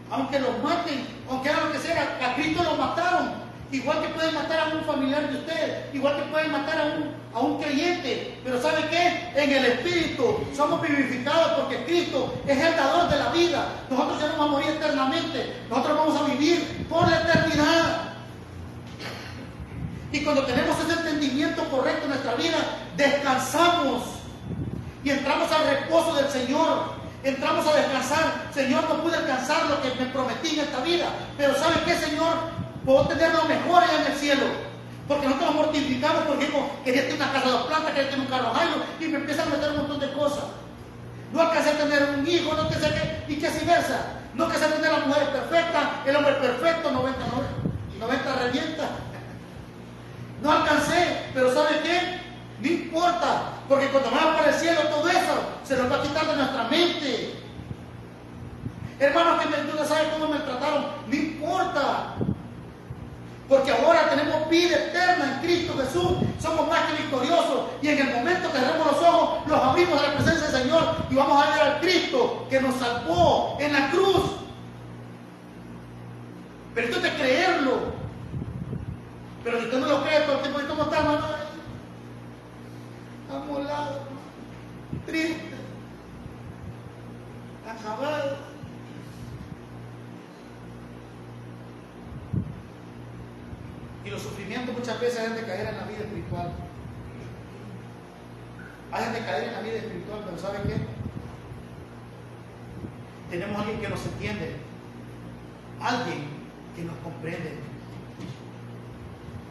aunque los maten, aunque hagan lo que sea, a Cristo lo mataron, igual que pueden matar a un familiar de ustedes, igual que pueden matar a un creyente. Pero ¿sabe qué? En el Espíritu somos vivificados, porque Cristo es el dador de la vida. Nosotros ya no vamos a morir eternamente, nosotros vamos a vivir por la eternidad. Y cuando tenemos ese entendimiento correcto en nuestra vida, descansamos y entramos al reposo del Señor. Entramos a descansar. Señor, no pude alcanzar lo que me prometí en esta vida, pero ¿sabe qué, Señor? Puedo tener lo mejor allá en el cielo. Porque nosotros nos mortificamos porque quería tener una casa de planta, quería tener un carro Jairo, y me empiezan a meter un montón de cosas. No alcancé a tener un hijo, no alcancé a y que así versa. No alcancé a tener la mujer perfecta, el hombre perfecto, 90 revienta. No alcancé, pero ¿sabe qué? No importa, porque cuando vamos para el cielo todo eso se nos va a quitar de nuestra mente. Hermanos que tú no sabes cómo me trataron, no importa. Porque ahora tenemos vida eterna en Cristo Jesús. Somos más que victoriosos. Y en el momento que cerremos los ojos, los abrimos a la presencia del Señor y vamos a ver al Cristo que nos salvó en la cruz. Pero esto es de creerlo. Pero si usted no lo cree, todo el tiempo, ¿cómo está, hermano? Amolado, triste, acabado. Y los sufrimientos muchas veces hacen de caer en la vida espiritual. Hacen de caer en la vida espiritual, pero ¿sabe qué? Tenemos a alguien que nos entiende. Alguien que nos comprende.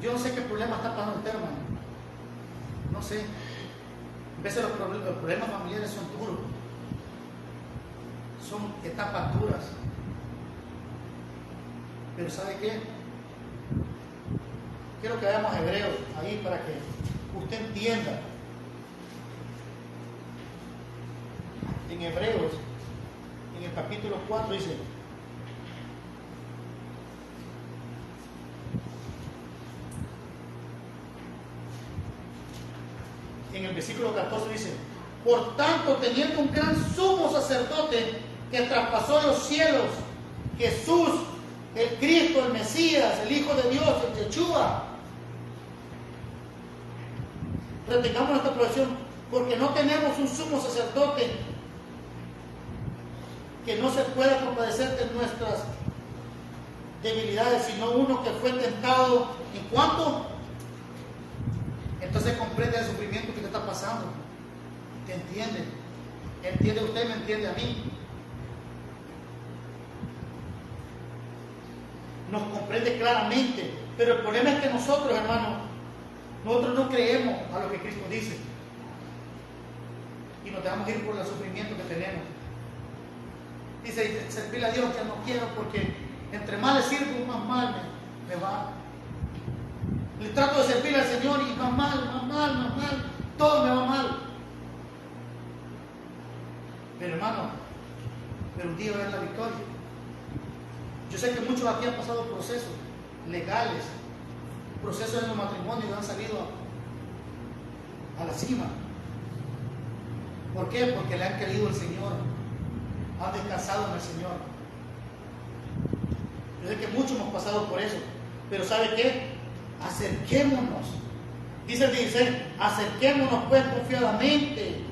Yo no sé qué problema está pasando usted, hermano. No sé. A veces los problemas familiares son duros. Son etapas duras. Pero ¿sabe qué? Quiero que veamos Hebreos ahí para que usted entienda. En Hebreos, en el capítulo 4 dice: en el versículo 14 dice: por tanto, teniendo un gran sumo sacerdote que traspasó los cielos, Jesús, el Cristo, el Mesías, el Hijo de Dios, el Yeshua, retengamos nuestra profesión, porque no tenemos un sumo sacerdote que no se pueda compadecer de nuestras debilidades, sino uno que fue tentado en cuanto. Entonces comprende el sufrimiento que te está pasando. ¿Te entiende? ¿Entiende usted? ¿Me entiende a mí? Nos comprende claramente. Pero el problema es que nosotros, hermanos, nosotros no creemos a lo que Cristo dice. Y nos dejamos ir por el sufrimiento que tenemos. Dice, servirle a Dios ya no quiero porque entre más le sirvo, más mal me va. Le trato de servir al Señor y más mal, todo me va mal. Pero hermano, pero un día va a haber la victoria. Yo sé que muchos aquí han pasado procesos legales, procesos en los matrimonios que han salido a la cima. ¿Por qué? Porque le han querido el Señor, han descansado en el Señor. Yo sé que muchos hemos pasado por eso, pero ¿sabe qué? Acerquémonos. Dice, acerquémonos pues confiadamente.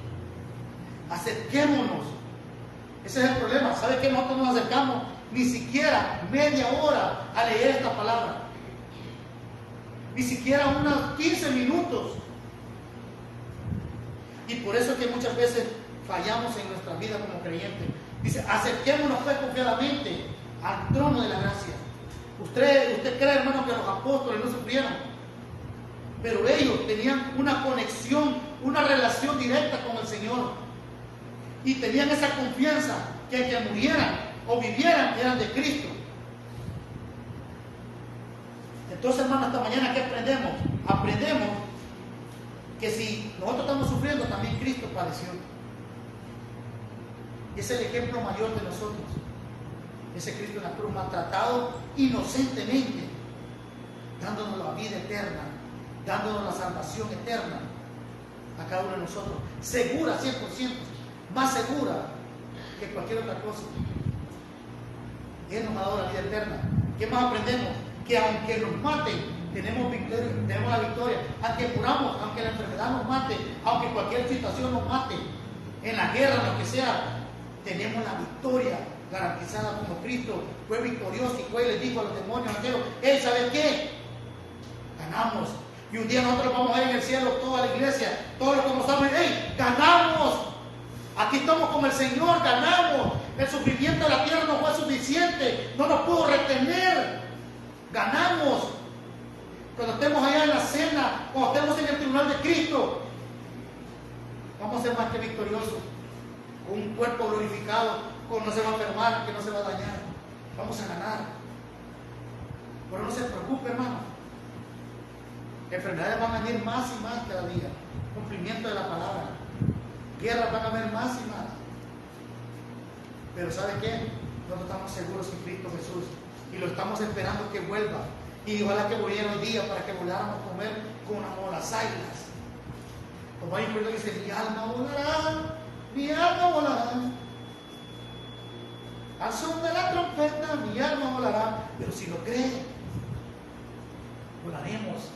Acerquémonos. Ese es el problema. ¿Sabe qué? Nosotros nos acercamos ni siquiera media hora a leer esta palabra. Ni siquiera unos 15 minutos. Y por eso es que muchas veces fallamos en nuestra vida como creyentes. Dice, acerquémonos pues confiadamente al trono de la gracia. Usted cree, hermano, que los apóstoles no sufrieron, pero ellos tenían una conexión, una relación directa con el Señor, y tenían esa confianza que murieran o vivieran eran de Cristo. Entonces, hermano, esta mañana, ¿qué aprendemos? Aprendemos que si nosotros estamos sufriendo, también Cristo padeció. Y es el ejemplo mayor de nosotros. Ese Cristo en la cruz, maltratado inocentemente, dándonos la vida eterna, dándonos la salvación eterna a cada uno de nosotros, segura 100%, más segura que cualquier otra cosa. Él nos ha dado la vida eterna. ¿Qué más aprendemos? Que aunque nos maten, tenemos la victoria. Aunque muramos, aunque la enfermedad nos mate, aunque cualquier situación nos mate, en la guerra, lo que sea, tenemos la victoria garantizada, como Cristo fue victorioso y fue y le dijo a los demonios, Él, ¿sabe qué? ganamos. Y un día nosotros vamos a ver en el cielo, toda la iglesia, todos los que conocemos, ¡hey! ¡Ganamos! Aquí estamos como el Señor, ganamos. El sufrimiento de la tierra no fue suficiente, no nos pudo retener. Ganamos. Cuando estemos allá en la cena, cuando estemos en el tribunal de Cristo, vamos a ser más que victoriosos. Con un cuerpo glorificado, con no se va a enfermar, que no se va a dañar. Vamos a ganar. Pero no se preocupe, hermano. Enfermedades van a venir más y más cada día. Cumplimiento de la palabra. Guerras van a haber más y más. Pero ¿sabe qué? Nosotros estamos seguros en Cristo Jesús. Y lo estamos esperando que vuelva. Y ojalá que volviera hoy día para que volviéramos a comer como las águilas. Como hay un pueblo que dice, mi alma volará, mi alma volará. Al son de la trompeta, mi alma volará. Pero si lo cree, volaremos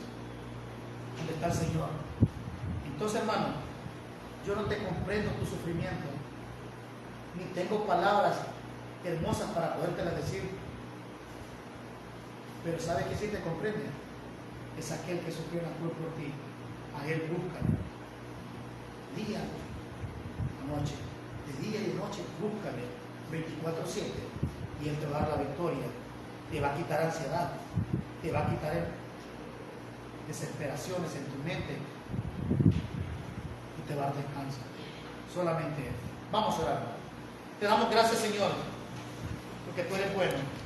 donde está el Señor. Entonces, hermano, yo no te comprendo tu sufrimiento, ni tengo palabras hermosas para podértelas decir. Pero ¿sabes que sí te comprende? Es aquel que sufrió la cruz por ti. A Él búscalo. Día a noche, de día y de noche, búscale 24/7 y Él te va a dar la victoria. Te va a quitar ansiedad, te va a quitar desesperaciones en tu mente y te va a dar descanso. Solamente Él. Vamos a orar. Te damos gracias, Señor, porque tú eres bueno.